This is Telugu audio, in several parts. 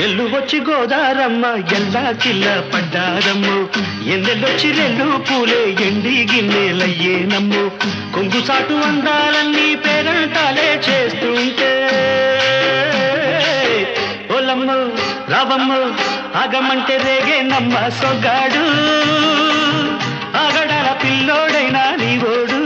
ఎల్లువొచ్చి గోదారమ్మ ఎల్లా కిల్ల పడ్డారమ్ము ఎన్నెల్లొచ్చి రెండు పూలే ఎండి గిన్నెలయ్యేనమ్ము కొంగు సాటు అందాలన్నీ పేరంటాలే చేస్తుంటే ఓలమ్మ రావమ్మ ఆగమంటే రేగేనమ్మ సొగ్గాడు ఆగడాల పిల్లోడైనా నీవోడు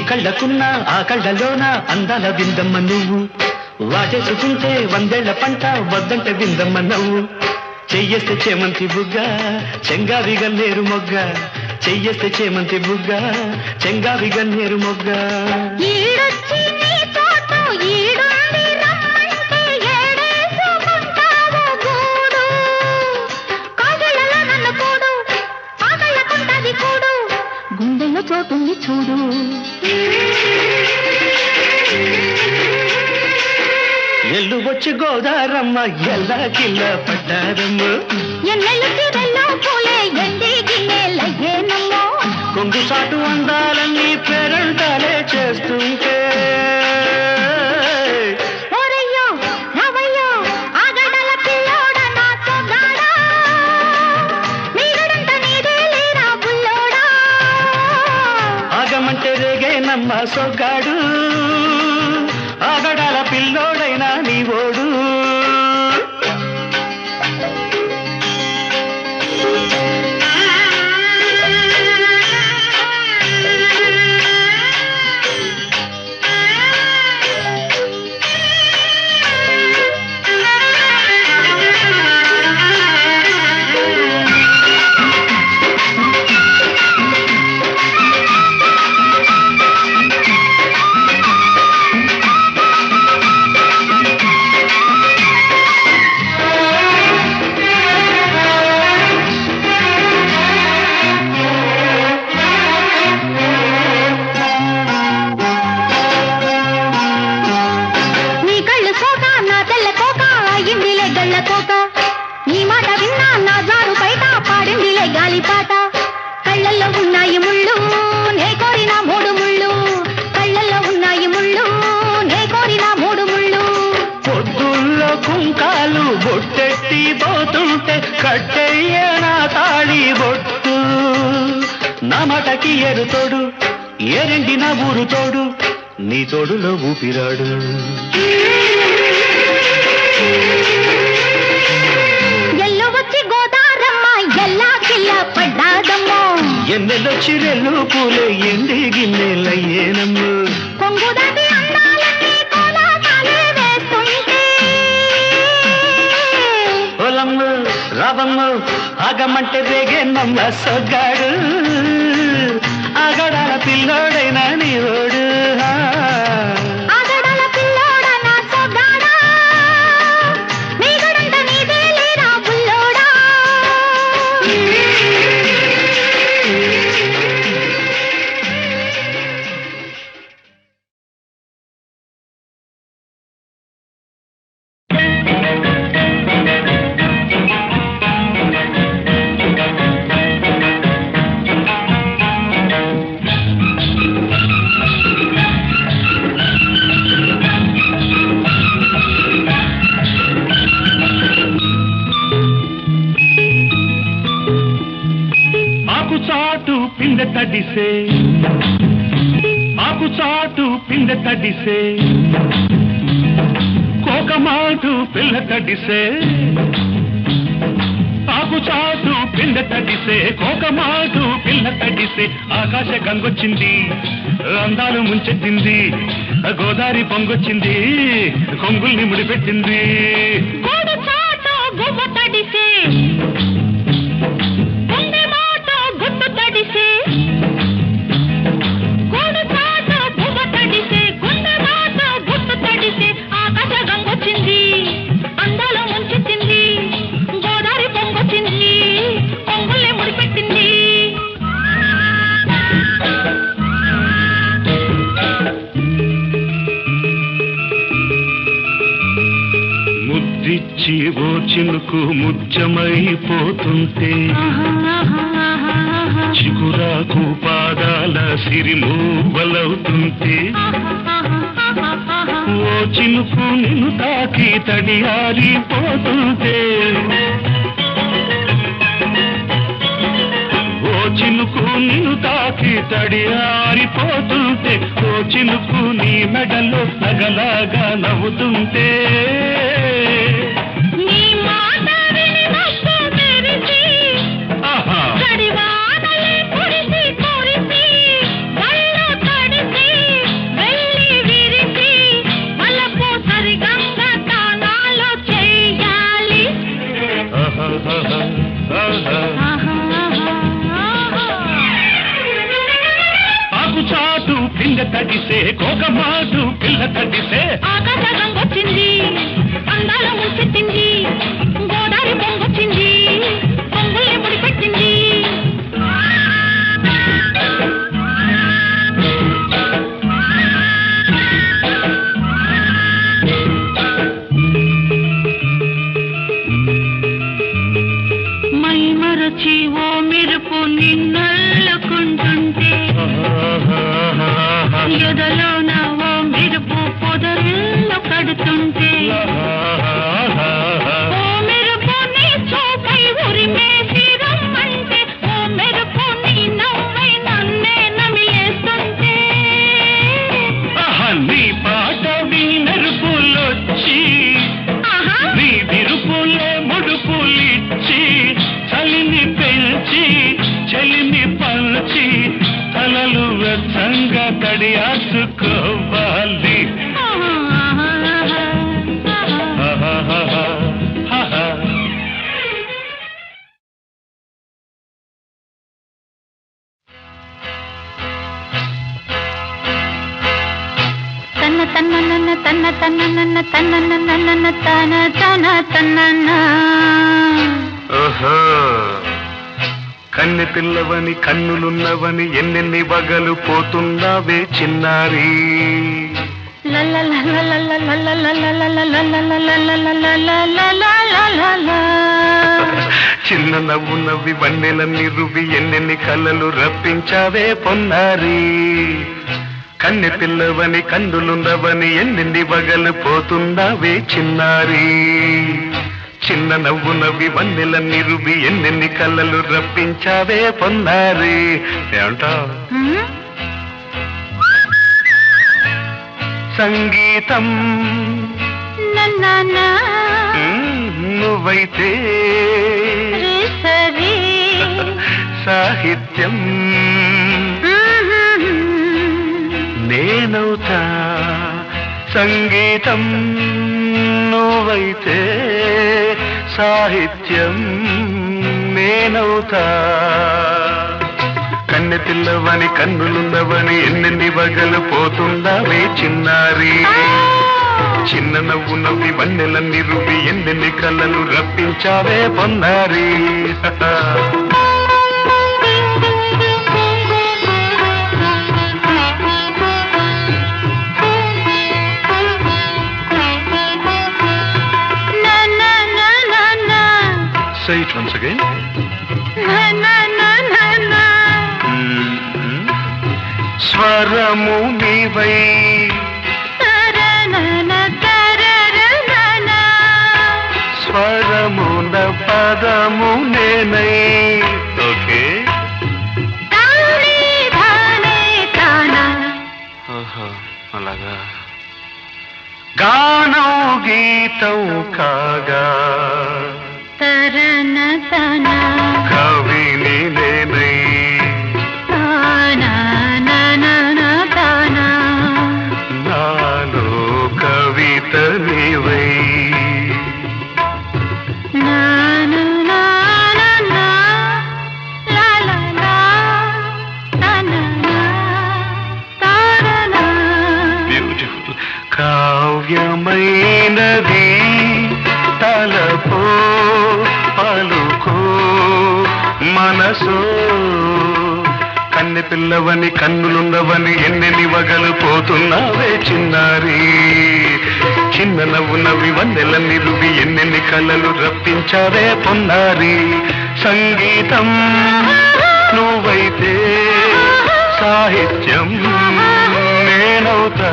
కళ్ళకున్న ఆ కళ్ళలోన అందాల విందమ్మ నువ్వు వాటేసుకుంటే వందేళ్ల పంట వద్దంటే విందమ్మ నవ్వు చెయ్యేస్తే చేమంతి బుగ్గ చెంగావి గన్నేరు మొగ్గ చెయ్యేస్తే చేమంతి బుగ్గ చెంగావి గన్నేరు మొగ్గ గుండెల్లో చోటుంది చూడు ఎల్లు వచ్చి గోదారమ్మ ఎల్లా కిల్ల పడ్డారమ్మ ఎన్నెల్లు తీరెల్లో పూలే ఎండి గిన్నెలయ్యేనమ్మో కొంగు సాటు అందాలన్నీ పేరంటాలే చేస్తుంటే ఓరయ్యో రావయ్యో ఆగడాల పిల్లోడ నా సొగ్గాడా మీరడంత నీదే లేరా బుల్లోడా ఆగమంటే రేగేనమ్మ సొగ్గాడు ఆగడాల పిల్లోడైనా నీవోడు నీ మాట విన్నా నా జారు బయట పాడిందిలే గాలిపాట కళ్ళల్లో ఉన్నాయి ముళ్ళు నే కోరిన మూడు ముళ్ళు కళ్ళల్లో ఉన్నాయి ముళ్ళు నే కోరిన మూడు ముళ్ళు పొద్దుల్లో కుంకాలు బొట్టెట్టి పోతుంటే కట్టెయ్య నా తాళి బొట్టు నా మాటకి ఎరు తోడు ఏరెండి నా ఊరు తోడు నీ తోడులో ఊపిరాడు ఎన్నెల్లొచ్చి రెల్లు పూలే ఎండి గిన్నెలయ్యేనమ్మ కొంగు దాటి అందాలన్నీ కోలాటాలే వేస్తుంటే ఓలమ్మ రావమ్మ ఆగమంటే రేగేనమ్మ సొగ్గాడు ఆగడాల పిల్లోడైనా నీవోడు తడిసే ఆకు చాటు పిందె తడిసే కోకమాటు పిల్ల తడిసే ఆకు చాటు పిందె తడిసే కోకమాటు పిల్ల తడిసే ఆకాశ గంగొచ్చింది అందాలు ముంచెత్తింది గోదావరి పొంగొచ్చింది కొంగుల్ని ముడిపెట్టింది తడిసే గుట్టు తడిసే గోడు చాటు బువ్వ తడిసే గుండె మాట గుట్టు తడిసే ఆకాశ గంగొచ్చింది అందాల ముంచెత్తింది గోదావరి పొంగొచ్చింది పొంగుల్ని ముడిపెట్టింది ముద్దిచ్చి ఓ చినుకు ముచ్చమైపోతుంటే చిగురాకు పాదాల సిరిమూవలవుతుంటే ఓ చినుకు నిన్ను తాకి తడియారిపోతుంటే ఓ చినుకు నిన్ను తాకి తడియారిపోతుంటే ఓ చినుకు నీ మెడలో నగలాగా నవ్వుతుంటే చాటు పిండ తడిసే కోకమాటు పిల్ల తడిసే ఆకాశ గంగొచ్చింది అందాల ముంచెత్తింది గోదావరి పొంగొచ్చింది పొంగుల్ని ముడిపెట్టింది మై మరచి ఓ మెరుపు నిన్నల్లుకుంటుంటే ఎదలోన ఓ మెరుపు పొదరిల్లు కడుతుంటే ఓ మెరుపు నీ చూపై ఉరిమేసి రమ్మంటే ఓ మెరుపు నీ నవ్వై నన్నే నమిలేస్తుంటే నీ పాట నీ మెరుపులొచ్చి నీ విరుపులే ముడుపులిచ్చి చలిని పెంచి చలిని పంచి తలలు వెచ్చంగా తడియాసుకోవాలి తన్న తన్న నన్న తన్న తన్న నన్న తన్న నన్న తన తన తన్న కన్నె పిల్లవని కన్నులున్నవని ఎన్నెన్ని వగలు పోతున్నావే చిన్నారి చిన్న నవ్వు నవ్వి వన్నెలన్నీ రువి ఎన్నెన్ని కళ్ళలు రప్పించావే పొన్నారి కన్నె పిల్లవని కన్నులున్నవని ఎన్నెన్ని వగలు పోతున్నావే చిన్నారి చిన్న నవ్వు నవ్వి వన్నెలన్నీ రువి ఎన్నెన్ని కళ్ళలు రప్పించావే పొన్నారి ఏమంటావు సంగీతం నువ్వైతే సాహిత్యం నేనవుతా సంగీతం నువ్వైతే సాహిత్యం నేనవుతా కన్నె పిల్లవని కన్నులున్నవని ఎన్నెన్ని వగలు పోతుందావే చిన్నారి చిన్న నవ్వు నవ్వి వన్నెలన్నీ రువి ఎన్నెన్ని కళ్ళలు రప్పించావే పొన్నారి Say it once again. స్వరము నీవై స్వరమున పదము నేనై ఓకే గానం గీతం కాగా తరన తన కవిని నేనై తానా నన తానా నాలో కవిత నీవై నానా నానా లా లా లా తననా తారనా బ్యూటిఫుల్ కావ్యమైనది తలపో పలుకో మనసో కన్నె పిల్లవని కన్నులున్నవని ఎన్నెన్ని వగలు పోతున్నావే చిన్నారి చిన్న నవ్వు నవ్వి వన్నెల నిలువి ఎన్నెన్ని కలలు రప్పించావే పొన్నారి సంగీతం నువ్వైతే సాహిత్యం నేనవుతా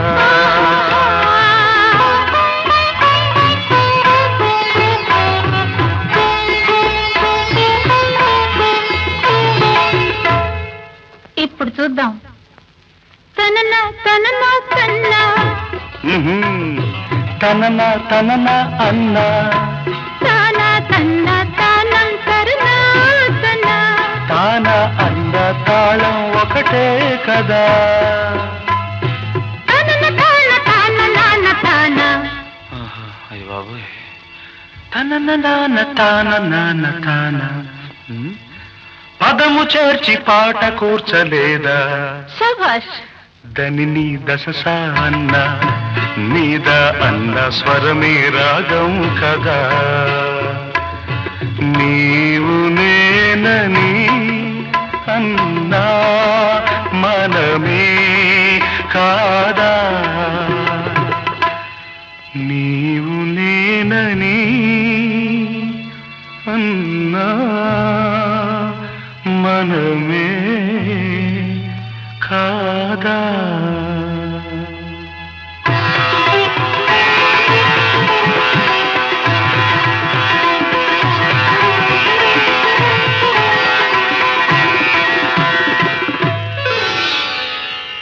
ఇప్పుడు చూద్దాం తనన తనన తన్న తనన తనన అన్నా తానా తన్న తానం తరునా తన తాన అన్న తాళం ఒకటే కదా తనన తాన తాన నాన తాన అయ్య బాబోయ్ తనన నాన్న తాన నాన్న తాన పదము చేర్చి పాట కూర్చలేదా శభాష్ దని దశ అన్న మీద అన్న స్వరమే రాగం కదా నీవు నేనని అన్నా మనమే కాదా నీవు నేనని అన్నా మనమే కాదా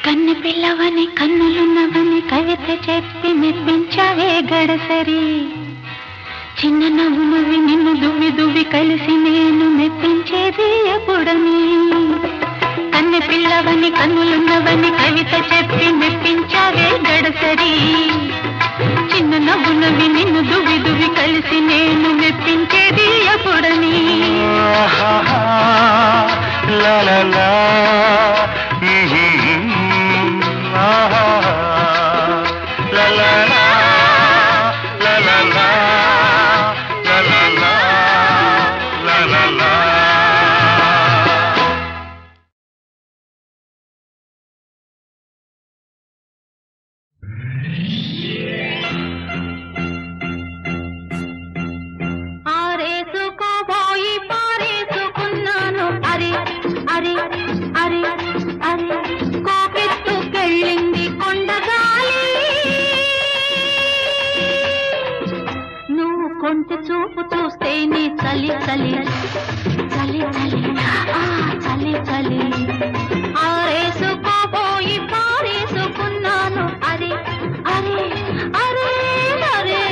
కన్ను పిల్లవని కన్నులున్నవని కవిత చెప్పి మెప్పించావే గడసరి చిన్న నవ్వు నవ్వి నిన్ను దువ్వి దువ్వి కలిసి నేను మెప్పించేది ఎప్పుడని కన్ను పిల్లవని కన్నులున్నవని కవిత చెప్పి మెప్పించావే గడసరి చిన్న నవ్వు నవ్వి నిన్ను దువ్వి దువ్వి కలిసి నేను మెప్పించేది ఎప్పుడని లా లా లా ఆరేసుకోబోయి పారేసుకున్నాను అరే అరే అరే అరే కోపెత్తుకెళ్ళింది కొండగాలి నువ్వు కొంచె చూపు చూస్తే నీ చలి చలి చలి చలి ఆ చలి చలి ఆరేసుకోబోయి పారేసుకున్నాను అరే అరే అరే అరే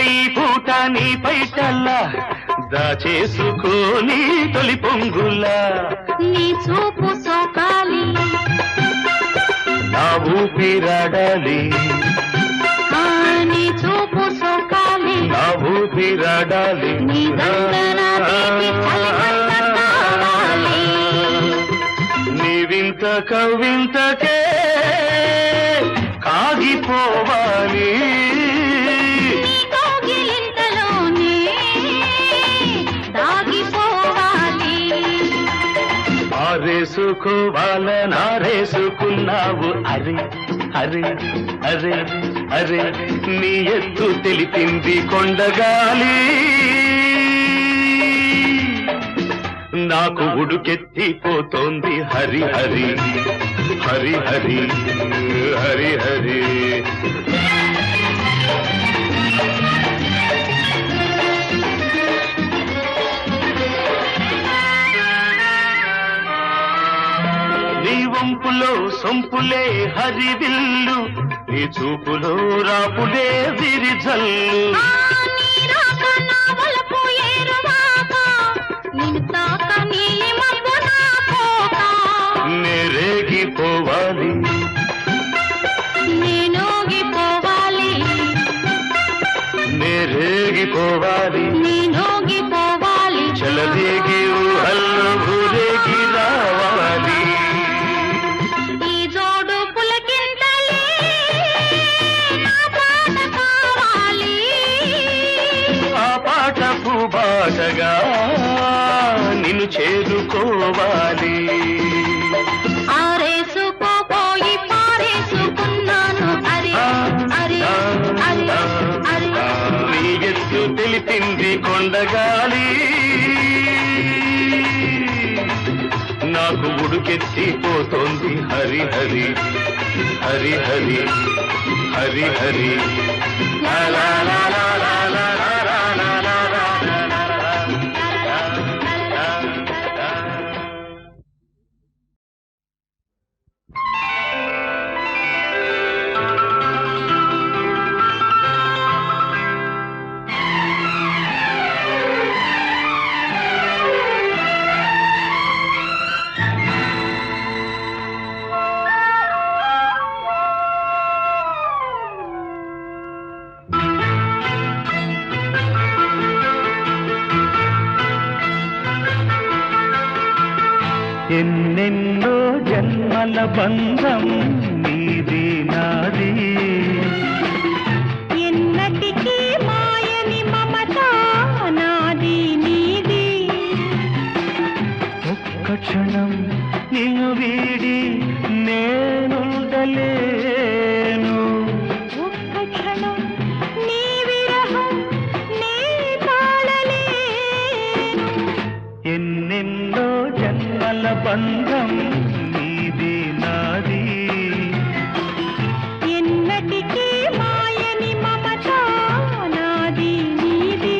ఈ పూట నీ పైటల్లా దాచేసుకోని తొలి పొంగుల్లా నీ చూపు సోకాలి నా ఊపిరాడాలి నీ చూపు సోకాలి నా ఊపిరాడాలి నీ గంగన తీపి చలిమంట కావాలి నీ వింత కవింతకే కాగిపోవాలి ఆరేసుకోవాలనారేసుకున్నావు అరే అరే అరే అరే నీ ఎత్తు తెలిపింది కొండగాలి నాకు ఉడుకెత్తిపోతోంది హరి హరి హరి హరి హరి హరి నీ వంపులో సొంపులే హరివిల్లు నీ చూపులో రాపులే విరిజల్లు నేరేగిపోవాలి నేనోగిపోవాలి నేరేగిపోవాలి నేనోగిపోవాలి చలదేగి ఊహల్లో ఊరేగి రావాలి ఈ జోడు పులకింతలే నా పాట కావాలి ఆ పాట పూబాటగా నిన్ను చేరుకోవాలి ఆరేసుకోపోయి పారేసుకున్నాను అరే అరే అరే అరే నీ ఎత్తు తెలిపింది కొండగాలి నాకు ఉడుకెత్తిపోతోంది హరి హరి హరి హరి హరి హరి లా లా లా లా లా లా లా లా లా లా. ఎన్నెన్నో జన్మల బంధం నీది నాది ఎన్నటికీ మాయని మమత నాది నీది ఒక్క క్షణం నిన్ను వీడి నేనుండలేను ఒక్క క్షణం నీ విరహం నీ తాళలేను ఎన్నెన్నో జన్మల బంధం నీది నాది ఎన్నటికీ మాయని మమత నాది నీది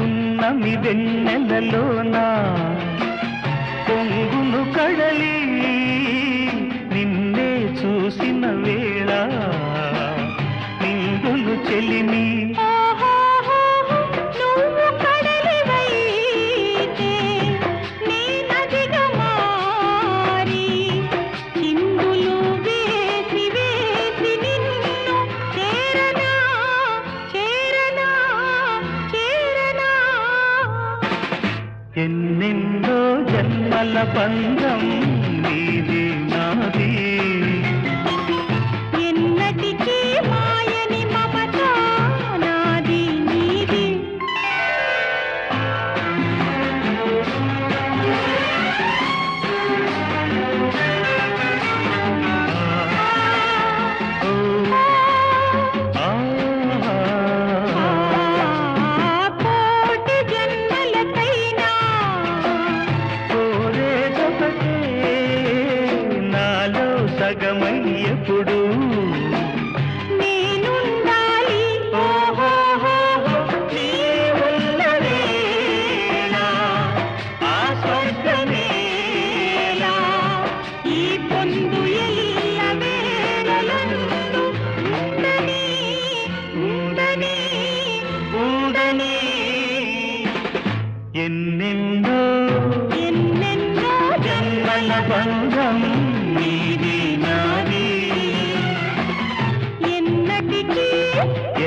ఉన్నమి వెన్నెలలోనా పొంగును కడలి నిన్నే చూసిన వేళ నిండును చెలిమి నువ్వు కడలివైతే నీ నదిగా మారి చిందులు వేసి వేసి నిన్ను చేరనా చేరనా చేరనా ఎన్నెన్నో జన్మల బంధం నీది నాది ఎన్నటికీ మాయని మమత నాది నీది కోటి జన్మలకైనా కోరేదొకటే నాలో సగమై ఎప్పుడు నేనుండాలి నీ ఉన్న వేళ ఆ స్వర్గమేలా ఈ పొందు ఎల్ల వేళలందు ఉండని ఉండని ఉండని ఎన్నెన్నో ఎన్నెన్నో జన్మల బంధం నీది నాది ఎన్నటికీ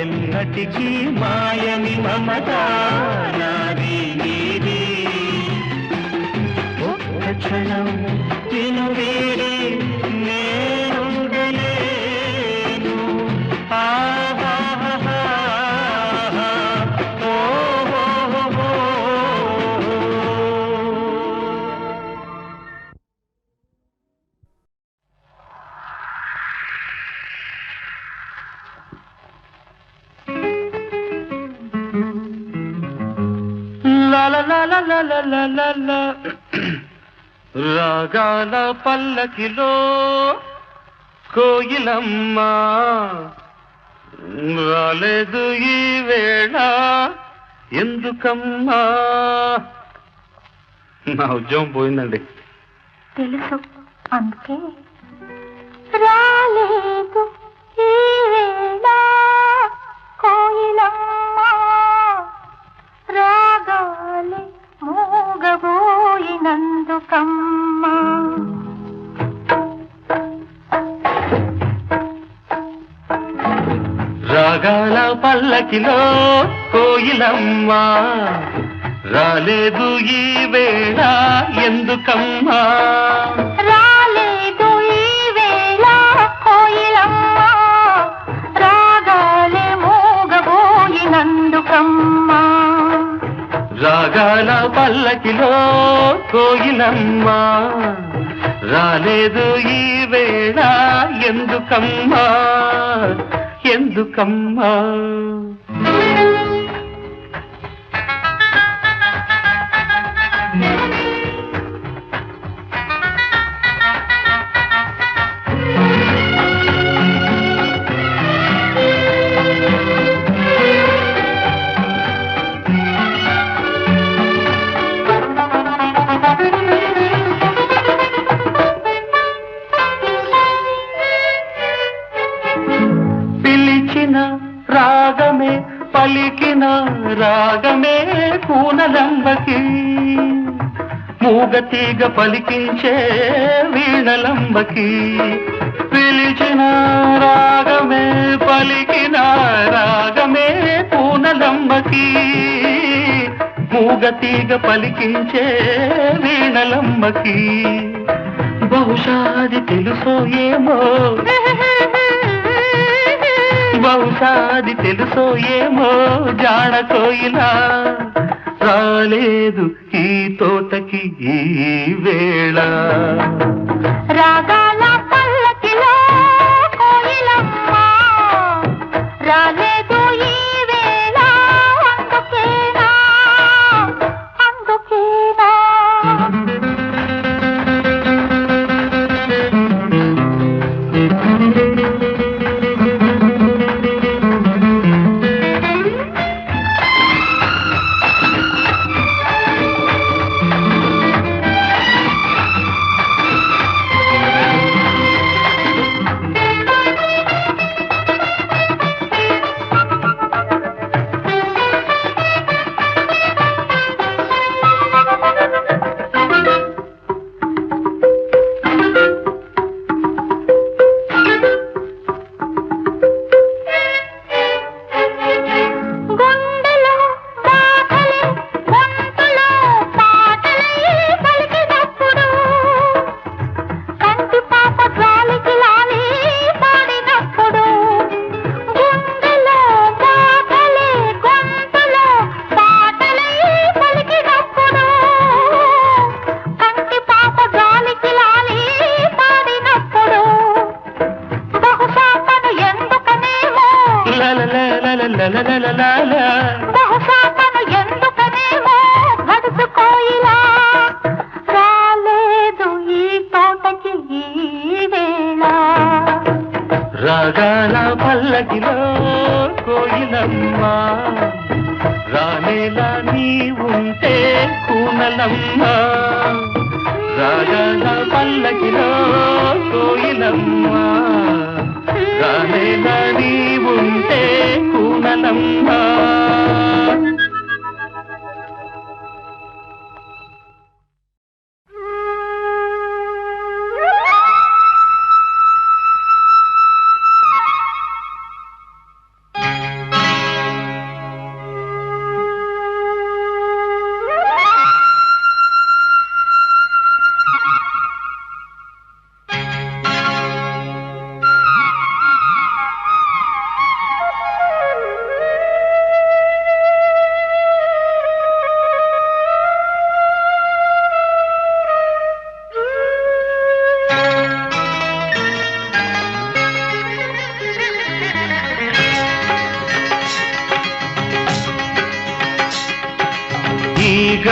ఎన్నటికీ మాయని మమత నాది నీది ఒక్క క్షణం నిన్ను వీడి నేనుండలేను. ఆహాహాహా, ఓహోహో. లా లా లా లా లా లా లా లా లా. రాగాల పల్లకిలో కోయిలమ్మ రాలేదు ఈ వేళ ఎందుకమ్మా. నా ఉద్యోగం పోయిందండి. తెలుసు, అందుకే రాలేదు ఈ వేళ కోయిలమ్మ రాగాలి మూగబోయినందుకమ్మా. రాగాల పల్లకిలో కోయిలమ్మ రాలేదు ఈ వేళ ఎందుకమ్మా. రాలేదు ఈ వేళ కోయిలమ్మ రాగాలి మూగబోయినందుకమ్మా. రాగాల పల్లకిలో కోయిలమ్మ రాలేదు ఈ వేళ ఎందుకమ్మా ఎందుకమ్మా. రాగమే పలికిన రాగమే కూనలంబకి మూగతీగ పలికించే వీణలంబకి. పిలిచిన రాగమే పలికిన రాగమే కూనలంబకి మూగతీగ పలికించే వీణలంబకి. బహుశా అది తెలుసో ఏమో బహుశా అది తెలుసో ఏమో జాడ కోయిలా రాలేదు ఈ తోటకి ఈ వేళ. రాగాల పల్లకిలో కోయిలమ్మ రాలేదు ఈ వేళ అందుకేనా అందుకేనా. బహుశా తను ఎందుకనేమో గడుసు కోయిలా రాలేదు ఈ తోటకి ఈ వేళ. రాగాల పల్లకిలో కోయిలమ్మ రానేలా నీ ఉంటే కూనలమ్మ. రాగాల పల్లకిలో కోయిలమ్మ రానేలా నీ ఉంటే కూనలమ్మ.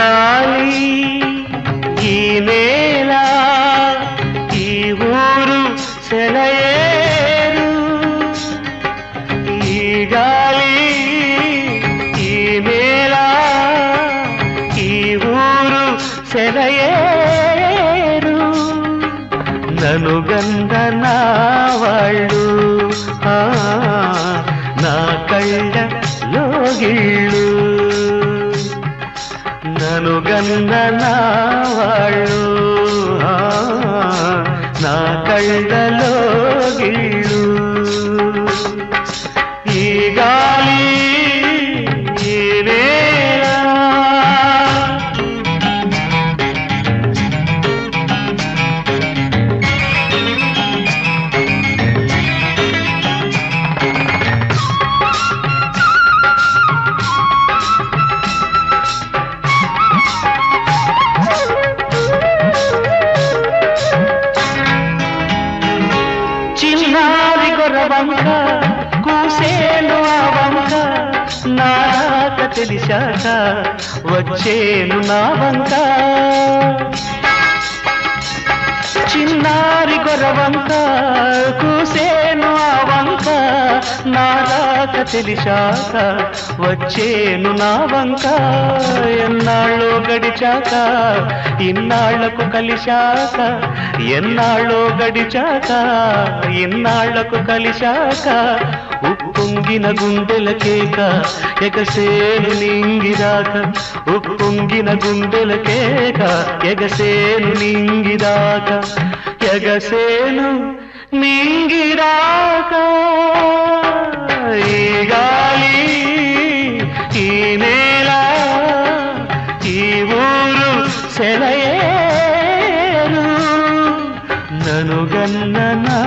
గాలి ఈ నేల ఈ ఊరు సెలయేరు ఈ గాలి ఈ నేల ఈ ఊరు సెలయేరు నను గంధ నా వాళ్ళు నా కళ్ళ లోగిళ్ళు నను గంధ నా వాళ్ళు నా కళ్ళ లోగిళ్ళు ఈ గాలి ఈ నేల చిన్నారి గొర్రవంక కూసేను ఆ వంక నాక తెలిసాక వచ్చేను నా వంక చిన్నారి గొర్రవంక కూసేను ఆ వంక నాక తెలిసాక వచ్చేను నా వంక ఎన్నాళ్ళో గడిచాక ఇన్నాళ్లకు కలిశాక ఎన్నాళ్ళో గడిచాక ఇన్నాళ్లకు కలిశాక ఉప్పొంగిన గుండెల కేక ఎగసేను నింగిదాక ఉప్పొంగిన గుండెల కేక ఎగసేను నింగిదాక ఎగసేను నింగిదాక ఈ గాలి ఈ నేల ఈ ఊరు సెలయేరు నను గన్న నా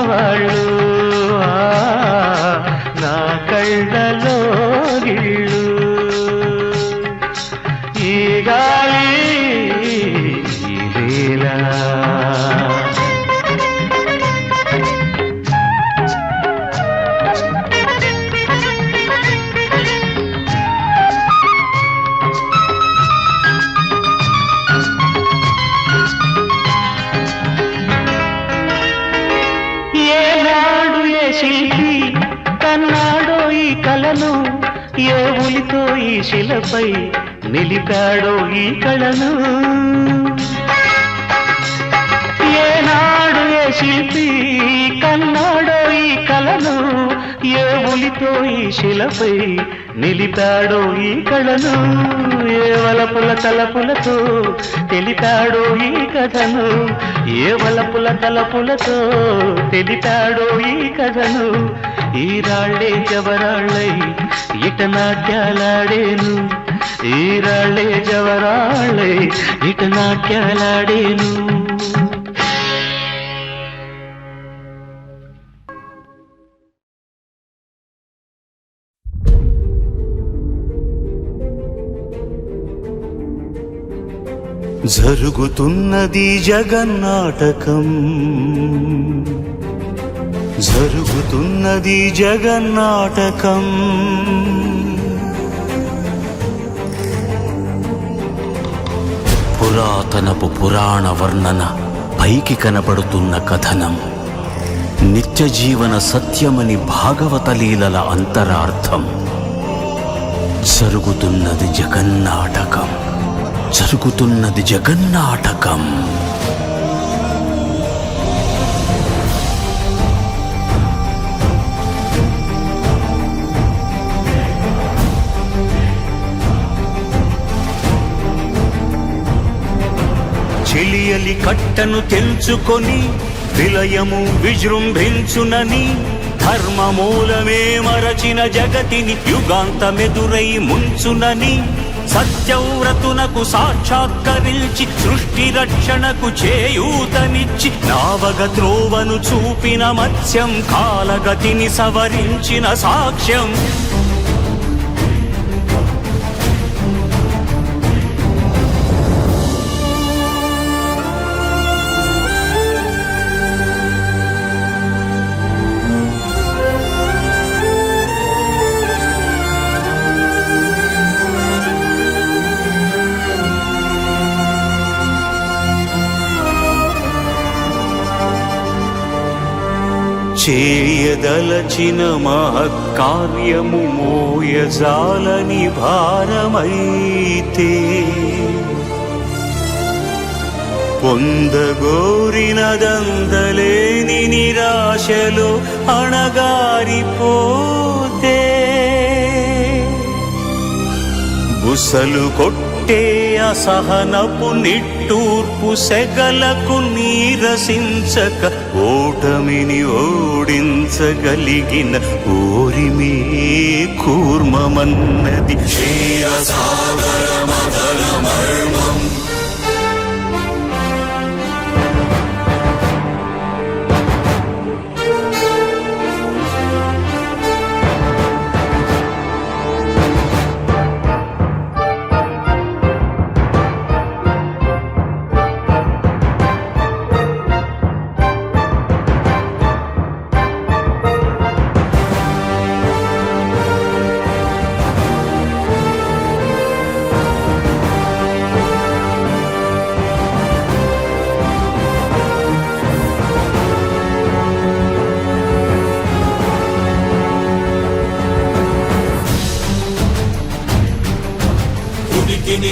వాళ్ళు నా కళ్ళలో గిళ్ళు ఈ గాలి ఈ నేల శిల్పి కన్నాడో ఈ కళను ఏ ఉలితో ఈ శిలపై నిలిపాడో ఈ కళను ఏనాడు ఏ శిల్పి కన్నాడో ఈ కళను ఏ ఉలితో ఈ శిలపై నిలిపాడో ఈ కళను ఏ వలపుల తలపులతో తెలిపాడో ఈ కథను ఏ వలపుల తలపులతో తెలిపాడో ఈ కథను ఈ రాళ్ళే జవరాళ్ళై ఇట నాట్యాలాడేను ఈ రాళ్ళే జవరాళ్ళై ఇట నాట్యాలాడేను జరుగుతున్నది జగన్నాటకం జరుగుతున్నది జగన్నాటకం పురాతనపు పురాణ వర్ణన పైకి కనపడుతున్న కథనం నిత్య జీవన సత్యమని భాగవత లీలల అంతరార్థం జరుగుతున్నది జగన్నాటకం జరుగుతున్నది జగన్నాటకం చెలియలి కట్టను తెంచుకొని విలయము విజృంభించునని ధర్మమూలమే మరచిన జగతిని యుగాంతమెదురై ముంచునని సత్యవ్రతునకు సాక్షాత్కరించి సృష్టి రక్షణకు చేయూతనిచ్చి నావగ త్రోవను చూపిన మత్స్యం కాలగతిని సవరించిన సాక్ష్యం చేయదలచిన మహత్కార్యము మోయజాలని భారమైతే పొందగోరినదందలేని నిరాశలో అణగారిపోతే బుసలు కొట్టే అసహనపు నిట్టూర్పు సెగలకు నీరసించక ఓటమిని ఓడించగలిగిన ఓరిమే కూర్మమన్నది క్షీరసాగర మదన మర్మం.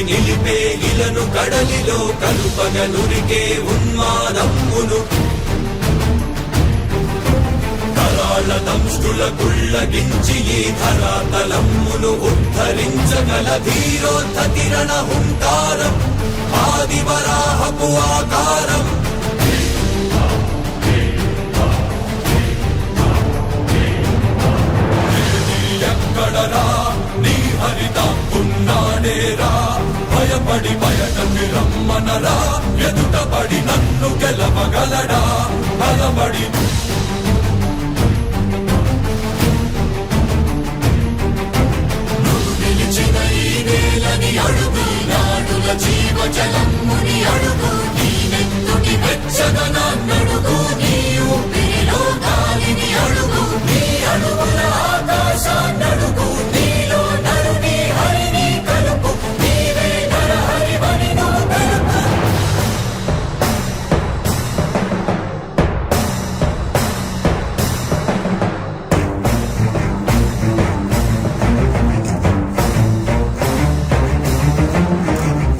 నిలిపే ఇలను కడలిలో కలుపగ నురికే ఉన్మాదమ్మును కరాళ దంష్టుల కుళ్ళగించి ఈ ధరాతలమ్మును ఉద్ధరించగల ధీరోద్ధతిరణ హుంకారం ఆదివరాహపు ఆకారం. ఎక్కడరా నీ హరిత ఉన్నాడేరా భయపడి బయటకి రమ్మనరా ఎదుటపడి నన్ను గెలవగలడా బలపడి నిలిచిన ఈ నేలని అడుగు నాడుల జీవజలమ్ముని అడుగు నీ నెత్తుటి వెచ్చదనాన్నడుగు నీ ఊపిరిలో గాలిని అడుగు నీ అడుగుల ఆకాశాన్నడుగు నీలో నరుని హరిని కలుపు నీవే నరహరివని నువ్వు తెలుపు.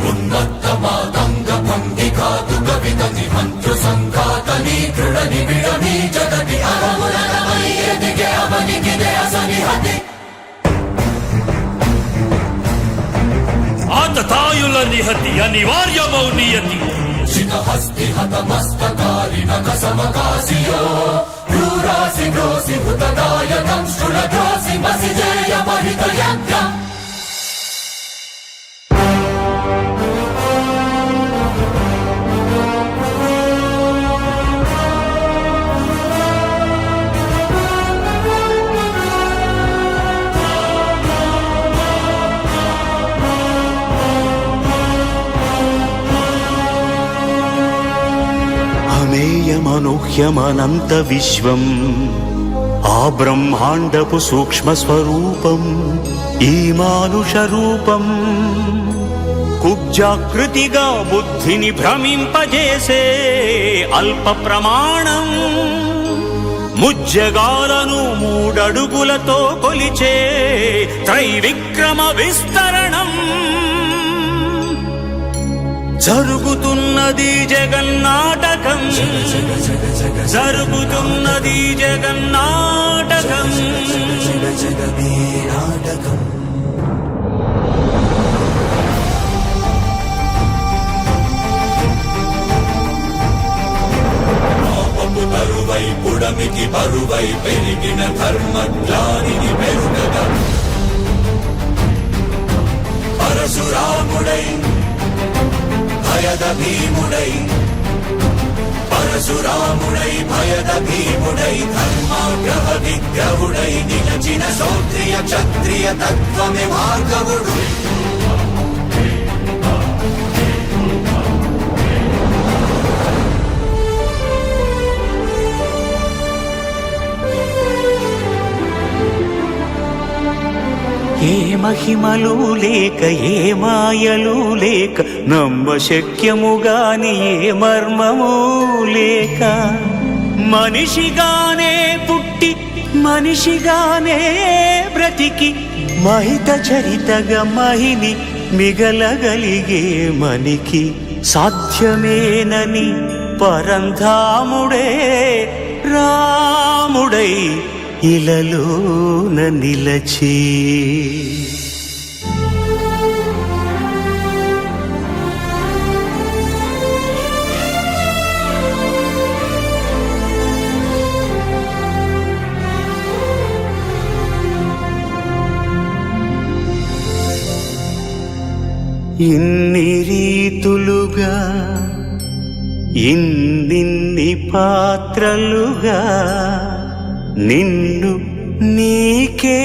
ఉన్మత్త మాతంగ భంగి కాదు కవితని మంత్రు సంఘాతని దృఢ నిబిడని జగతి అరములనమై ఎదిగే అవనికిదే అసనిహతి. ఆతతాయుల నిహతి అనివార్యమౌ నియతి శిఖహస్తి హతమస్తకారిణ కసమకాసియో క్రూరాసి గ్రోసి హుతదాయకం స్థులగ్రాసి మసిజేయ మహిత యజ్ఞం. అమేయమనూహ్యమనంత విశ్వం ఆ బ్రహ్మాండపు సూక్ష్మ స్వరూపం ఈ మానుష రూపం కుబ్జాకృతిగా బుద్ధిని భ్రమింపజేసే అల్ప ప్రమాణం ముజ్జగాలను మూడడుగులతో కొలిచే త్రైవిక్రమ విస్తరణం. జరుగుతున్నది జగన్నాటకం జరుగుతున్నది జగన్నాటకం. పాపము తరువై పుడమికి బరువై పెరిగిన ధర్మజ్ఞానిని పెరుగగా పరశురాముడై భయద భీముడై పరశురాముడై భయద భీముడై ధర్మాగ్రహ విగ్రహుడై నిలచిన శౌత్రియ క్షత్రియ తత్వమే భార్గవుడు. ఏ మహిమలు లేక ఏ మాయలు లేక నమ్మశక్యముగాని ఏ మర్మము లేక మనిషిగానే మనిషిగానే బ్రతికి మహిత చరితగా మహిని మిగలగలిగే మనికి సాధ్యమేనని పరంధాముడే రాముడై ఇలలోన నిలచే. ఇన్ని రీతులుగా ఇన్నిన్ని పాత్రలుగా నిన్ను నీకే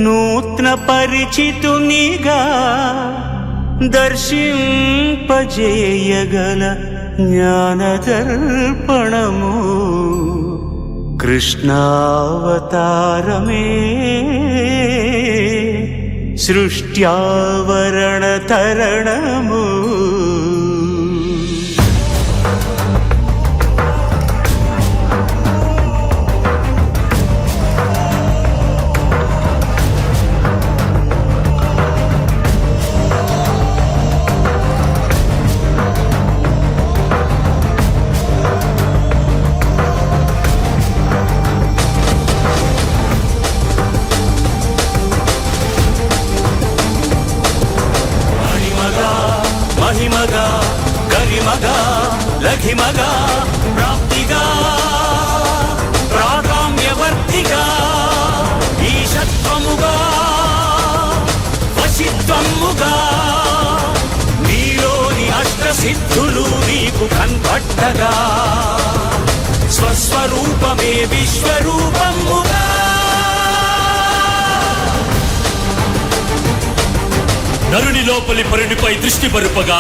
నూత్న పరిచితునిగా దర్శింపజేయగల జ్ఞానదర్పణము కృష్ణావతారమే. సృష్ట్యావరణ తరణము మహిమగా గరిమగా లఘిమగా ప్రాప్తిగా ప్రాగామ్యవర్తిగా ఈశత్వముగా వశిత్వముగా నీలోని అష్టసిద్ధులు నీకు కన్పట్టగా స్వస్వరూపమే విశ్వరూపముగా నరుని లోపలి పరునిపై దృష్టి బరుపగా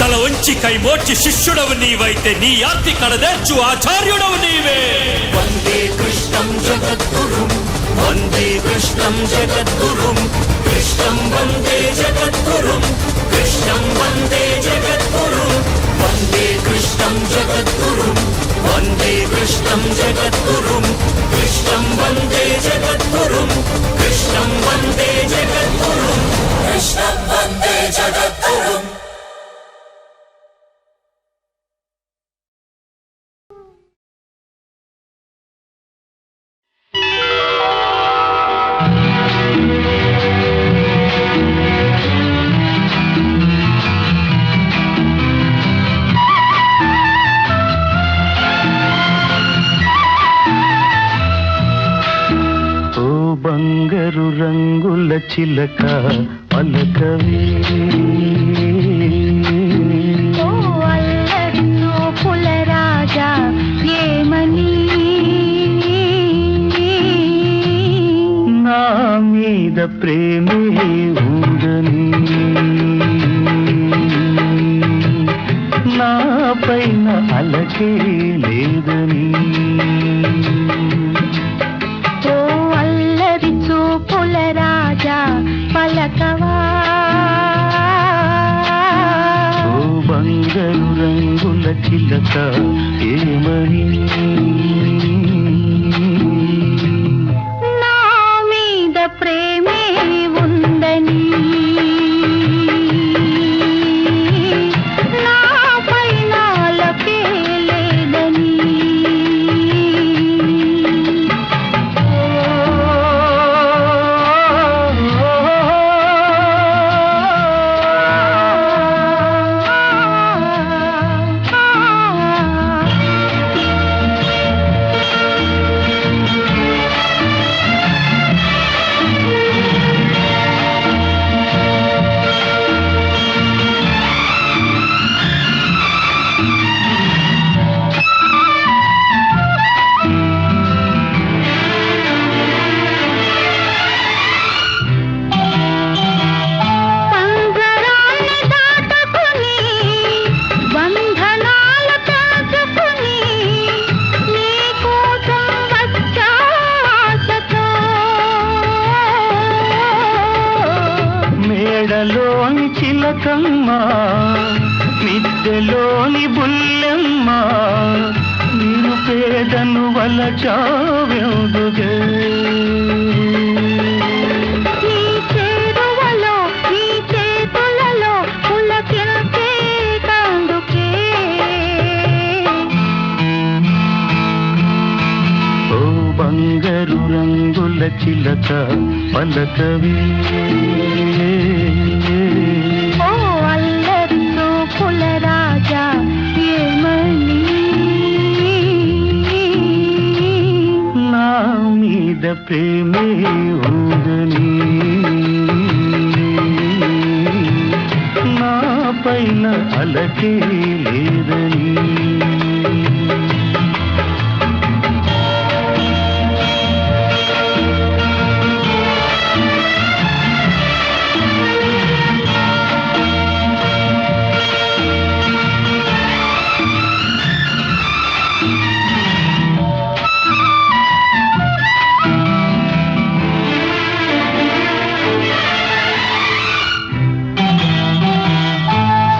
తల వంచి కైమోర్చి శిష్యుడవు నీవైతే నీ ఆర్తి కడదేర్చు ఆచార్యుడవు నీవే. వందే కృష్ణం జగద్గురుం వందే కృష్ణం జగద్గురుం కృష్ణం వందే జగద్గురుం కృష్ణం వందే జగద్గురుం వందే కృష్ణం జగద్గురుం వందే కృష్ణం జగద్గురుం కృష్ణం వందే జగద్గురుం కృష్ణం వందే జగద్గురుం కృష్ణం వందే జగద్గురుం. బంగారు రంగుల చిలక పలకవే ఓ అల్లరిలో పులరాజా ఏమని నా మీద ప్రేమే ఉందని నా పైన అలకే లేదని పులరాజా పలకవా ఓ బంగారు రంగుల చిలక ఏమని నా మీద ప్రేమే ఉందని నా పైన అలకే లేదని మేడలోని చిలకమ్మ మిద్దెలోని బుల్లెమ్మ నేను పేదను వలచావెందుగే బంగారు రంగుల చిలక పలకవే ఓ అల్లరి చూపుల రాజా ఏమని నా మీద ప్రేమే ఉందని నా పైన అలకే లేదని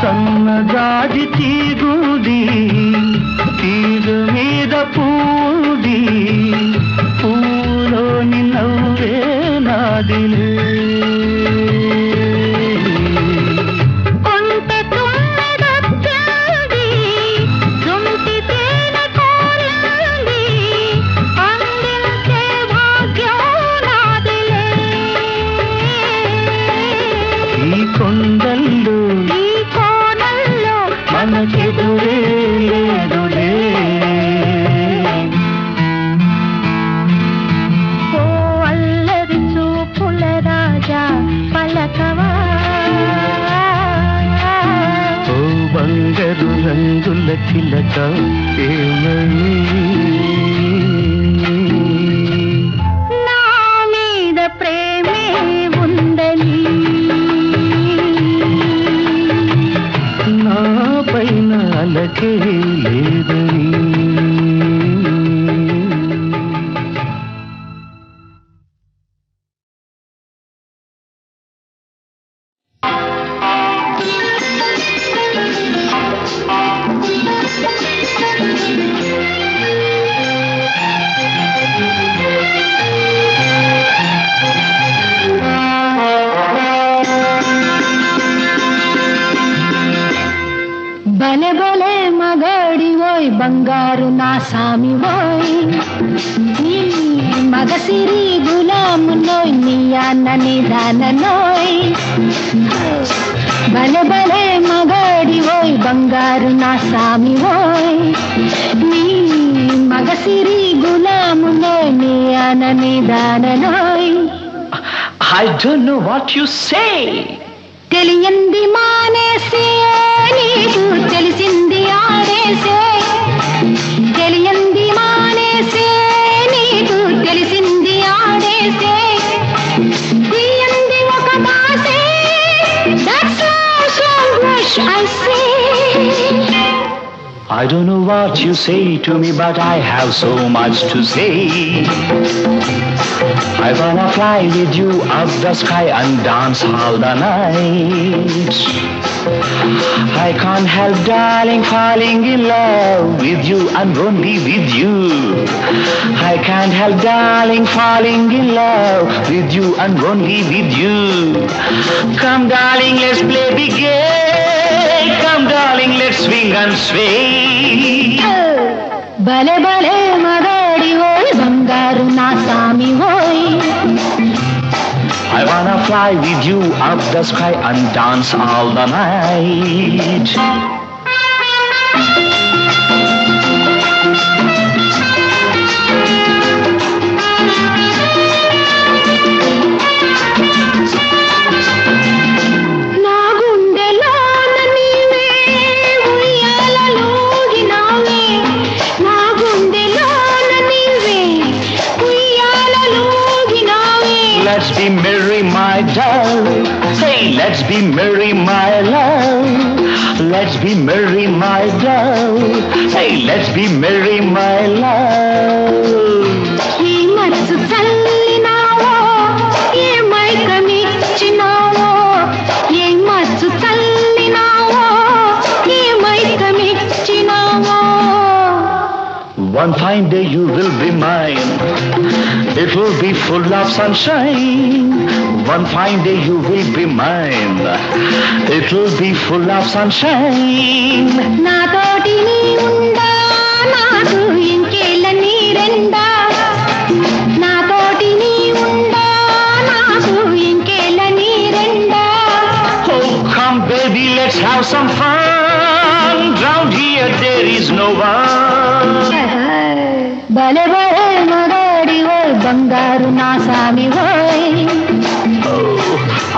సన్నజాజి తీగుడి తీగ మీద పూడి పూలోని నవ్వే నాదిలే కొంటె తుమ్మెదొచ్చింది జుంటి తేనె కోరింది అందించే భాగ్యం నాదిలే ఈ కొండల్లో మనకెదురే లేదులే ఓ అల్లరి చూపుల రాజా పలకవా ఓ బంగారు రంగుల చిలక ఏమని నా మీద ప్రేమే ఉందని నా పైన అలకే లేదని బలే బలే మగాడి ఓయ్ బంగారు నా సామి ఓయ్ నీ మగసిరి గులాము నోయ్ నీ అన్నని దాన నోయ్ బలే బలే మగాడి ఓయ్ బంగారు నా సామి ఓయ్ నీ మగసిరి గులాము నోయ్ నీ అన్నని దాన నోయ్ I don't know what you say. తెలియంది మానేసే నీకు తెలిసింది ఆడేసే తెలియంది మానేసే నీకు తెలిసింది ఆడేసే తీయంది ఒక దాసే That's all so much I say I don't know what you say to me, but I have so much to say. I wanna fly with you up the sky and dance all the night. I can't help, darling, falling in love with you and only with you. I can't help, darling, falling in love with you and only with you. Come, darling, let's play big game. Come, darling, let's swing and sway. భలే భలే మగాడి ఓయ్ బంగారు నా సామి ఓయ్ I wanna fly with you up the sky and dance all the night. నా గుండెలోన నీవే ఉయ్యాలలోగినావే నా గుండెలోన నీవే ఉయ్యాలలోగినావే Let's be merry, my darling. Hey, let's be merry, my love. Let's be merry, my love. Hey, let's be merry, my love. ఈ మనసు చల్లినావో ఏ మైకమిచ్చినావో ఏ మనసు చల్లినావో ఏ మైకమిచ్చినావో One fine day you will be mine. It will be full of sunshine. One fine day you will be mine. It will be full of sunshine. నాతోటి నీ ఉందా నాకు ఇంకేళ్ళ నీరెండా భలే భలే మగాడి ఓయ్ బంగారు నా సామి ఓయ్.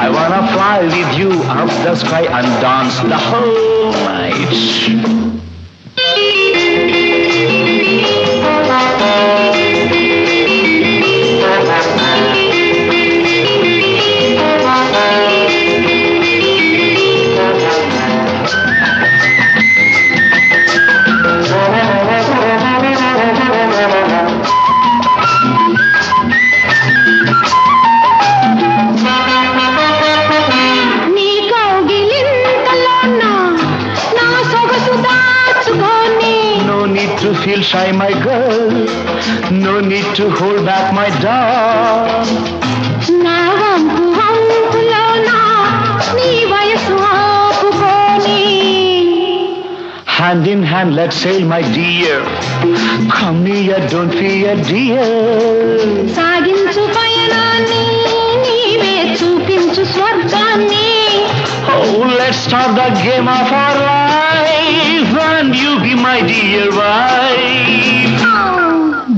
I wanna fly with you up the sky and dance the whole night. Feel shy, my girl. No need to hold back, my dog. నా వంపు వంపులోనా నీ వయసు ఆపుకోని. Hand in hand, let's sail, my dear. Come near, don't fear, dear. సాగించు పయనాన్ని నీవే చూపించు స్వర్గాన్ని. Oh, let's start the game of our life, and you be my dear wife.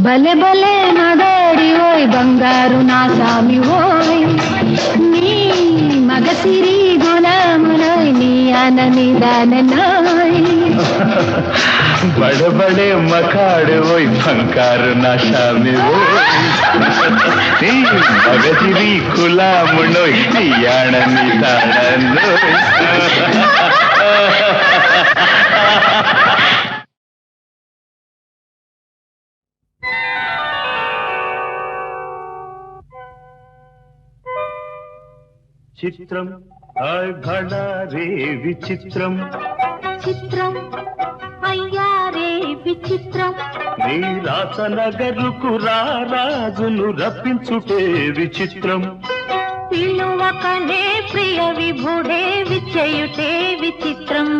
భలే భలే మగాడి ఓయ్ బంగారు నా సామి ఓయ్. నీ మగసిరి గులామునోయ్ నీ అనని దాననోయ్. బడ బడే మకాడు ఓయ్ బంగారు నా సామి ఓయ్. నీ మగసిరి కులామునోయ్ నీ అనని దాననోయ్. చిత్రం ఆయ్ భడా రే విచిత్రం. చిత్రం అయ్యారే విచిత్రం. నీ రాసనగరుకు రాజును రప్పించుటే విచిత్రం. పిలువకనే ప్రియ విభుడే విచయుటే విచిత్రం.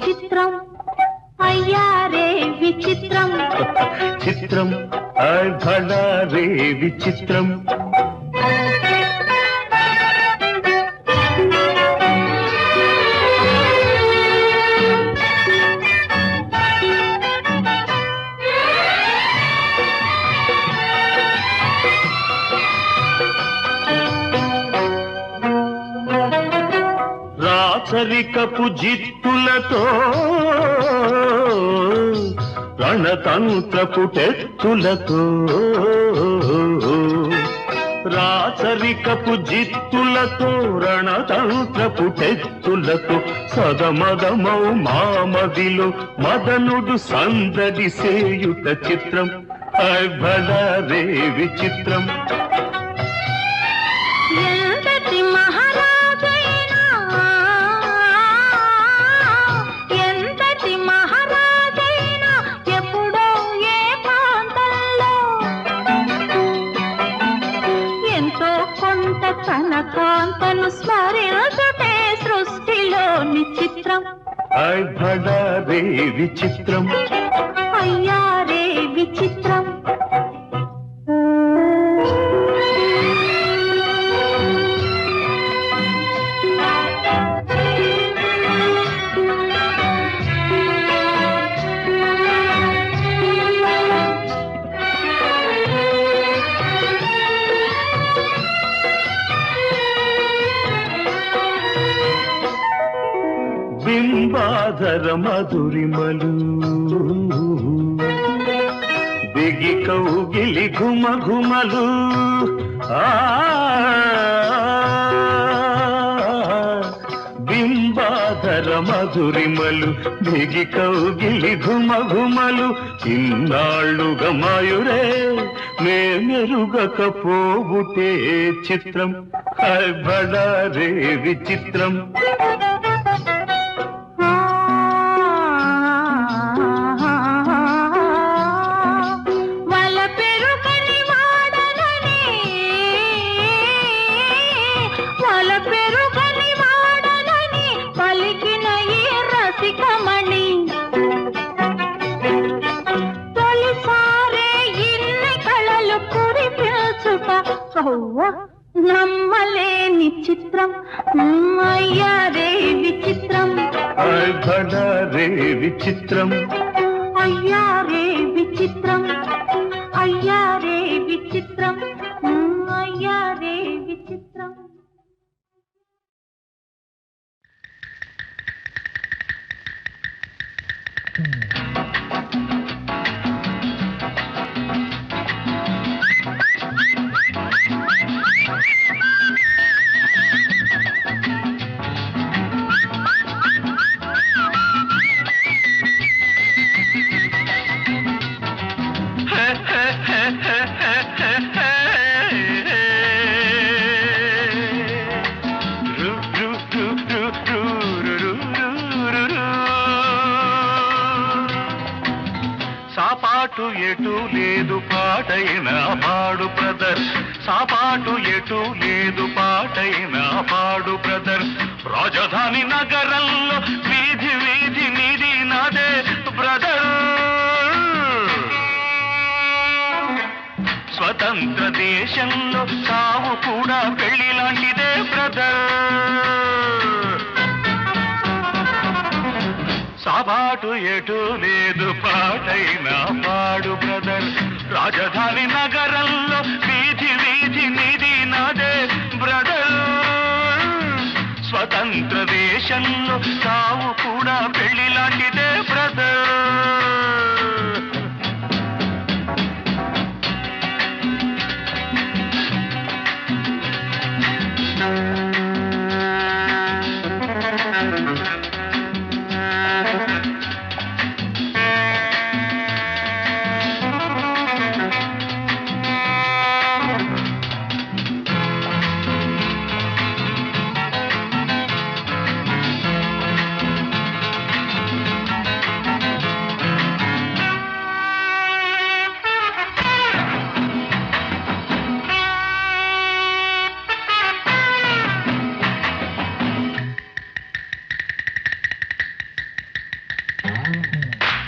చిత్రం అయ్యారే విచిత్రం. చిత్రం ఆయ్ భడా రే విచిత్రం. రాచరికపు జిత్తులతో రణతంత్రపు టెత్తులతో. రాచరికపు జిత్తులతో రణతంత్రపు టెత్తులతో సదమదమౌ మామదిలో మదనుడు సందడి సేయుట చిత్రం. ఆయ్ భడా రే విచిత్రం. ఎంతటి మహారాజైనా ఎంతటి మహారాజైనా ఎప్పుడో ఏ ప్రాంతంలో ఎంతో కొంత తన కాంతను స్మరించుటే సృష్టిలోని చిత్రం. ఆయ్ భడా రే విచిత్రం. అయ్యారే విచిత్రం. బింబాధర మధురిమలు దిగి కౌగిలి ఘుమ ఘుమలు. బింబాధర మధురిమలు దిగి కౌగిలి ఘుమ ఘుమలు. ఇన్నాళ్ళుగా మాయురే నే మెరుగకపోబుటే చిత్రం. ఆయ్ భడా రే విచిత్రం. నమ్మలేని చిత్రం. అయ్యారే విచిత్రం. ఆయ్ భడా రే విచిత్రం. అయ్యారే విచిత్రం. సాపాటు ఎటు లేదు పాటైన పాడు బ్రదర్, సాపాటు ఎటు లేదు పాటైన పాడు బ్రదర్. రాజధాని నగరంలో వీధి వీధి నీది నాదే బ్రదర్. స్వతంత్ర దేశంలో సావు కూడా పెళ్లి లాంటిదే బ్రదర్. సాబాటు ఎటు లేదు పాటైన పాడు బ్రదర్. రాజధాని నగరంలో వీధి వీధి నీది నాదే బ్రదర్. స్వతంత్ర దేశంలో సావు కూడా పెళ్లి లాంటిదే బ్రదర్.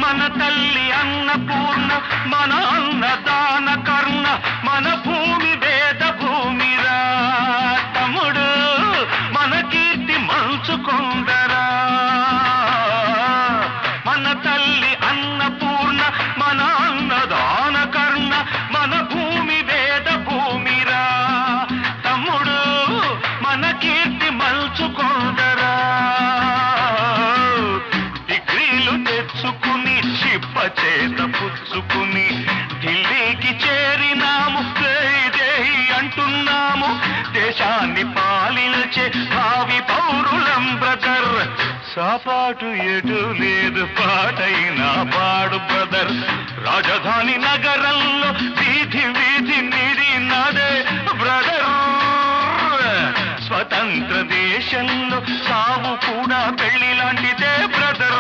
మన తల్లి అన్నపూర్ణ, మన అన్నదాన కర్ణ, మన భూమి వేద భూమిరా తమ్ముడు, మన కీర్తి మంచుకొండరా. మన తల్లి అన్నపూర్ణ, మన అన్నదాన కర్ణ, మన భూమి వేద భూమిరా తమ్ముడు, మన కీర్తి మంచుకొండరా. తెచ్చుకుని చిప్ప చేత పుచ్చుకుని ఢిల్లీకి చేరినాము, దేహి అంటున్నాము. దేశాన్ని పాలించే భావి పౌరులం బ్రదర్. సాపాటు ఎటు లేదు పాటైన పాడు బ్రదర్. రాజధాని నగరంలో వీధి వీధి నీది నాదే బ్రదర్. స్వతంత్ర దేశంలో సావు కూడా పెళ్లి లాంటిదే బ్రదర్.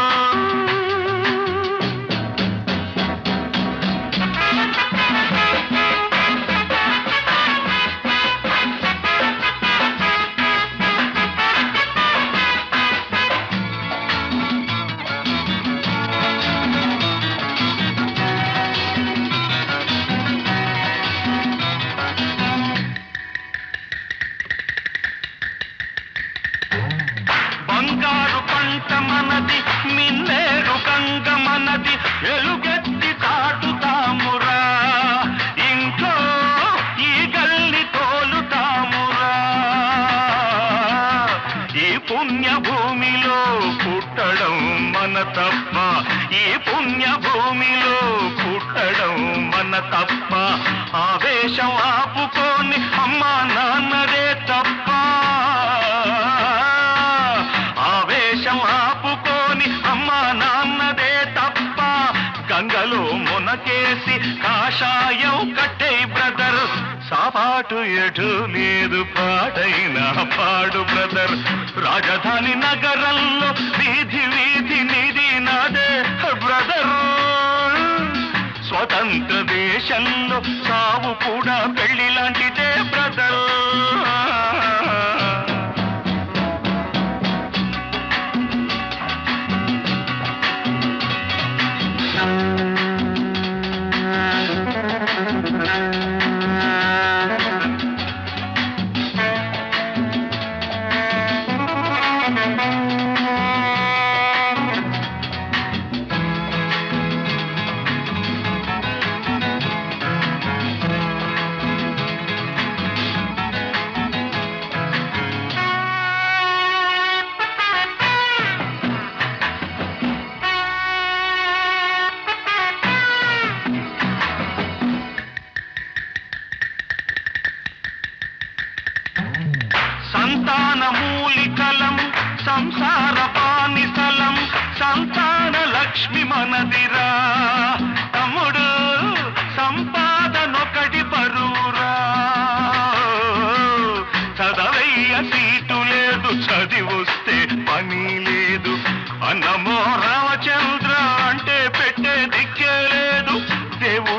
బంగారు పంట మనది, మిన్నేరు గంగ మనది, ఎలుగెత్తి తాటుతామురా. ఇంకో ఈ గల్లి తోలుతామురా. ఈ పుణ్య భూమిలో పుట్టడం మన తప్ప, ఈ పుణ్య భూమిలో పుట్టడం మన తప్ప. ఆవేశం ఆపుకొని అమ్మా నాన్నదే తప్ప. ఆపుకోని అమ్మా నాన్నదే తప్ప. గంగలో మునకేసి కాషాయం కట్టే బ్రదర్. సాపాటు ఎటు లేదు పాటైన పాడు బ్రదర్. రాజధాని నగరంలో వీధి వీధి నీది నాదే బ్రదర్. స్వతంత్ర దేశంలో సావు కూడా పెళ్లి లాంటిదే బ్రదర్. సంతాన మూలికలం, సంసార పానిసలం, సంతాన లక్ష్మి మనదిరా తమ్ముడు. సంపాద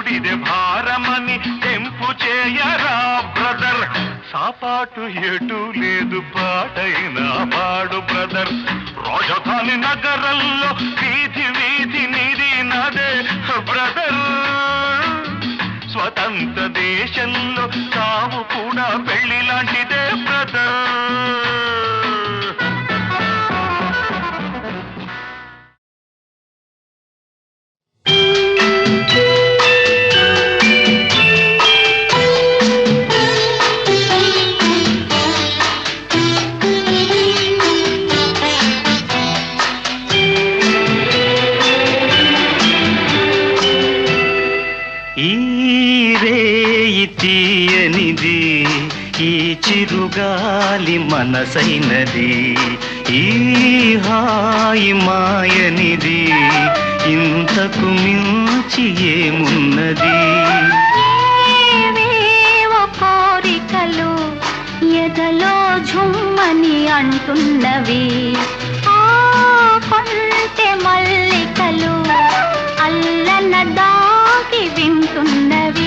నాదిదే భారమని తెంపు చేయరా బ్రదర్. సాపాటు ఎటు లేదు పాటైనా పాడు బ్రదర్. రాజధాని నగరంలో వీధి వీధి నిధి నదే బ్రదర్. స్వతంత్ర దేశంలో తావు కూడా పెళ్లి లాంటిదే బ్రదర్. తీయనిది ఈ చిరుగాలి మనసైనది, ఈ హాయి మాయనిది, ఇంతకు మించి ఏమున్నది. ఏవేవో కోరికలు ఎదలో ఝుమ్మని అంటున్నవి, ఆ కొంటె మల్లికలు అల్లన దాగి వింటున్నవి.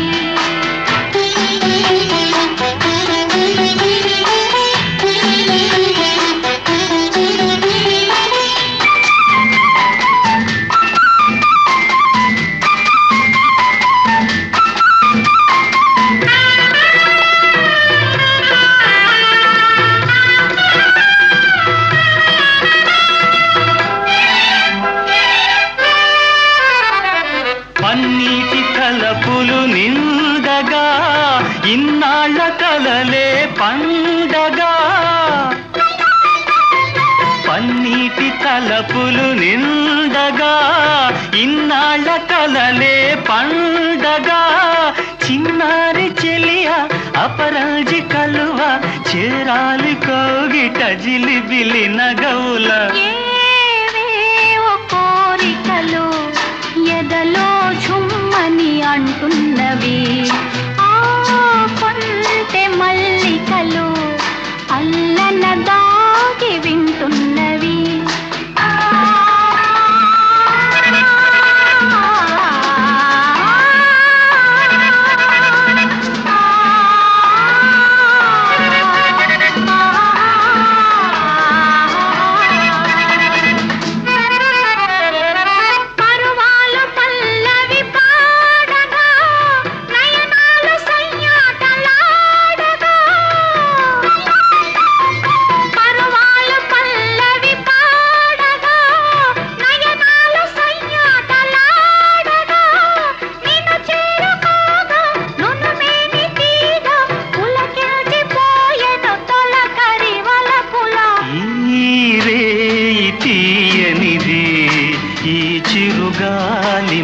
పన్నీటి తలపులు నిండగా ఇన్నాళ్ళ కలలే పండగా, పన్నీటి తలపులు నిండగా ఇన్నాళ్ళ కలలే పండగా, చిన్నారి చెలియ అపరాజి కలువ చేరాలి కోగిట జిలిబిలి నగవుల. ఏవేవో కోరికలు ఎదలో ఝుమ్మని అంటున్నవి, ఆ కొంటె మల్లికలు అల్లన దాగి వింటున్నవి.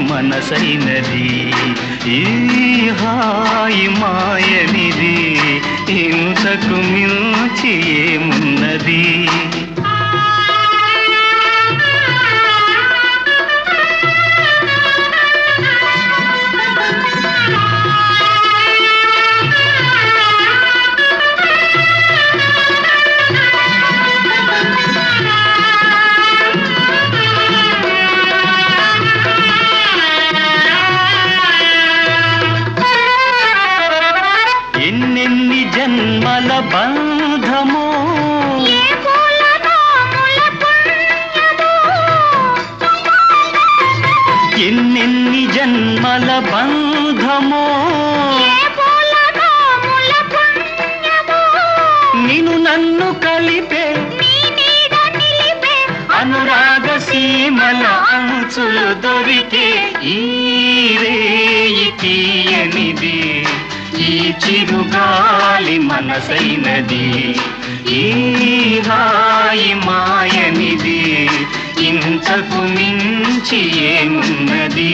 మనసైనది ఈ హాయి మాయనిది, ఇంతకు మించి ఏమున్నది. ఎన్నెన్ని జన్మల బంధమో, ఎన్నెన్ని జన్మల బంధమో, నిన్ను నన్ను కలిపే అనురాగ సీమల అంచులు దొరికే ఈ రేయి తీయనిది, ఈ చిరుగాలి మనసైనది, ఈ హాయి మాయనిది, ఇంతకు మించి ఏమున్నది.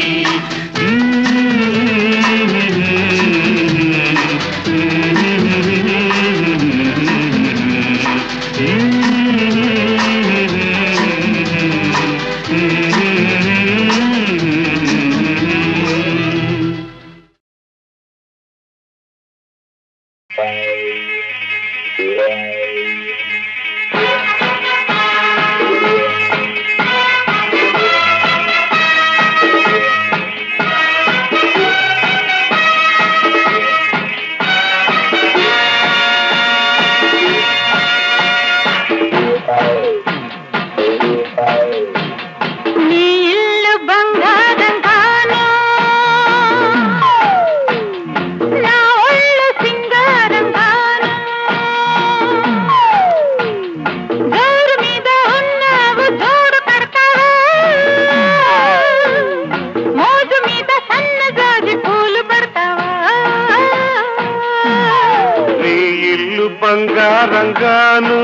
ఇల్లు బంగారంగాను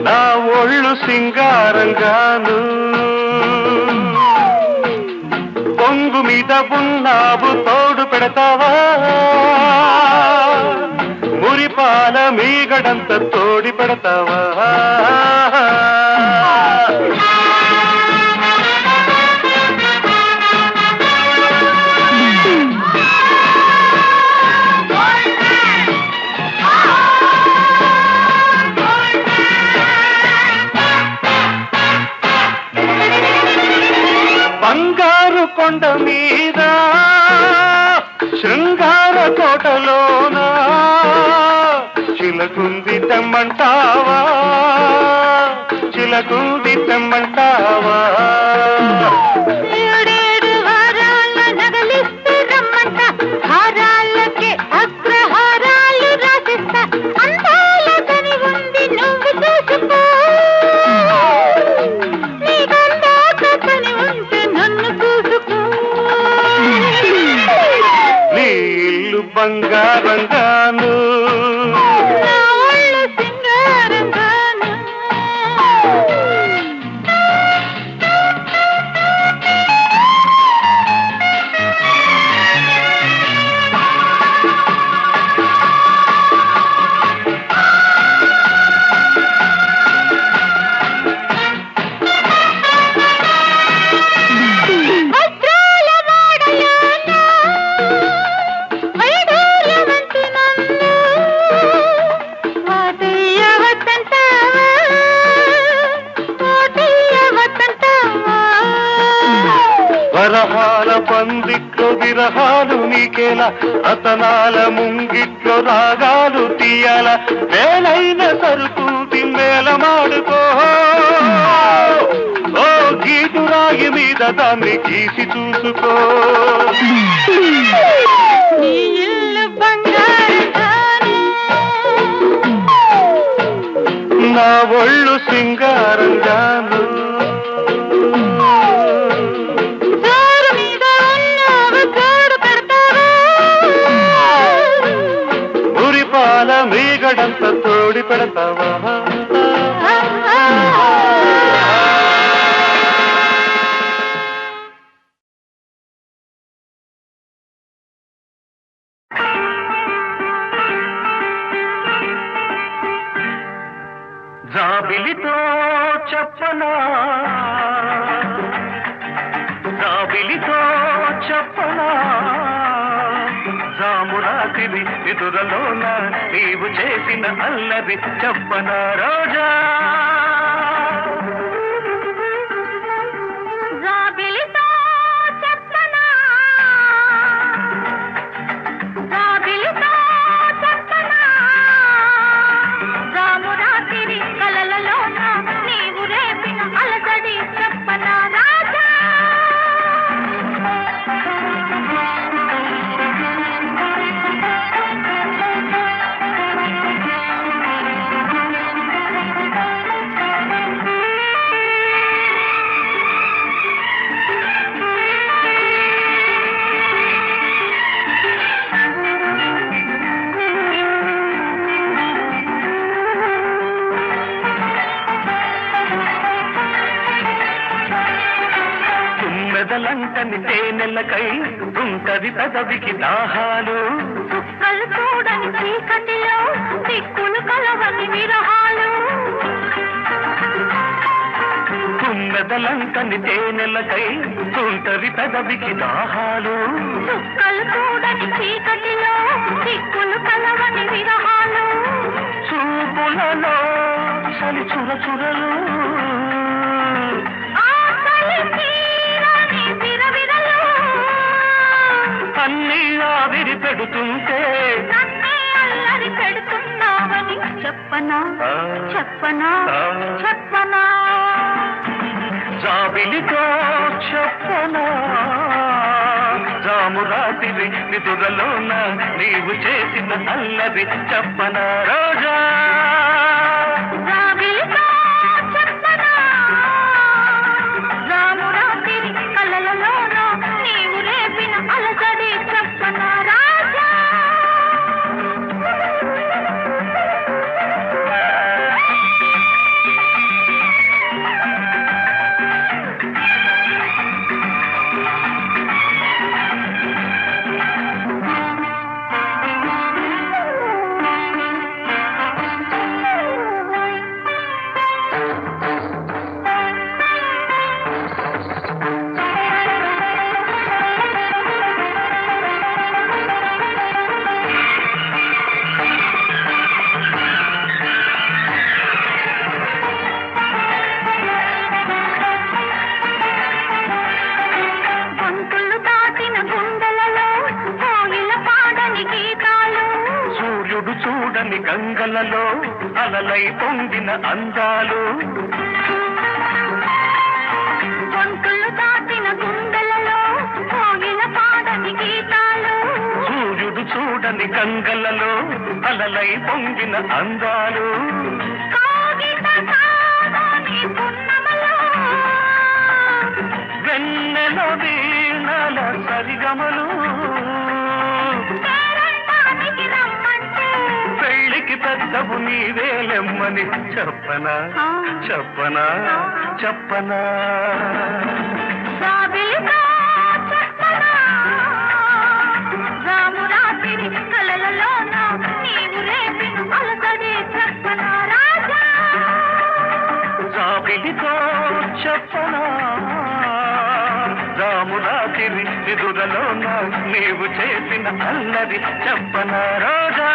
నా ఒళ్ళు సింగారంగాను పొంగు మీద ఉన్నావు తోడు పెడతావా మురిపాల మీగడంత తోడి పెడతావా బంగారు కొండ మీద శృంగార కోటలోన చిలకుంది తెమ్మంటావా చిలకుంది తెమ్మంటావా ఏడేడు వారాల నగలిస్తే రమ్మంట హారాలకే అగ్రహారాలు రాసిస్తా అందాల కని ఉంది నువ్వు చూసుకో నీకందాక కని ఉంటే నన్ను చూసుకో నీ ఇల్లు బంగారంగాను నా ఒళ్ళు సింగారంగాను వస్త్రాల వాడలోన వైడూర్యవంతి నన్ను వాటయ్యవద్దంటావా వాటయ్యవద్దంటావా వరహాల పందిట్లో విరహాలు నీకేలా రతనాల ముంగిట్లో రాగాలు తీయాల వేలైన సరుకు మేళమాడుకో ఓ గీతురాయి మీద దాన్ని గీసి చూసుకో నీ ఇల్లు బంగారంగాను నా ఒళ్ళు సింగారంగాను జోరు మీద ఉన్నావు తోడు పెడతావా ఉరిపాల మీగడంత తోడి పెడతావా జాబిలితో చెప్పనా జాబిలితో చెప్పనా జామురాతివి ఎదురలోన నీవు చేసిన అల్లరి చెప్పనా రోజా జాబిలితో చెప్పనా జాబిలితో చెప్పనా జామురాతిరి కలలలోన నీవు రేపిన అలసడి చెప్పనా రాజా తుమ్మెదలంటని తేనెలకై ఉంటది పెదవికి దాహాలు చుక్కలు చూడని చీకటిలో దిక్కులు కలవని విరహాలు తుమ్మెదలంటని తేనెలకై ఉంటది పెదవికి దాహాలు చుక్కలు చూడని చీకటిలో దిక్కులు కలవని విరహాలు చూపులలో చలి చురచురలు ఆకలి తీరని విరవిరలు అన్నీ ఆవిరి పెడుతుంటే నన్నే అల్లరి పెడుతున్నావని చెప్పనా చెప్పనా చెప్పనా జాబిలితో చెప్పనా జామురాతిరి నిదురలోన నీవు చేసిన అల్లరి చెప్పనా రోజా జాబిలితో చెప్పనా రామురాతిరి కలలలోన నీవు రేపిన అలసడి చెప్పనా రాజా చూడని గంగలలో అలలై పొందిన అందాలు గొంతులు దాటిన గుండెలలో కోగిల పాడని గీతాలు సూర్యుడు చూడని గంగలలో అలలై పొందిన అందాలు కాగిత కాదని పున్నమలో వెన్నెల వీణల సరిగమలు పేరంటానికి రమ్మంటే పెళ్ళికి పెద్దవు నీవేలెమ్మని చెప్పనా చెప్పనా చెప్పనా జాబిలితో చెప్పనా రామురాతిరి కలలలోన నీవు రేపిన అలసడే చెప్పనా రాజా జాబిలితో చెప్పనా రామురాతిరి నిదురలోన నీవు చేసిన అల్లరి చెప్పనా రోజా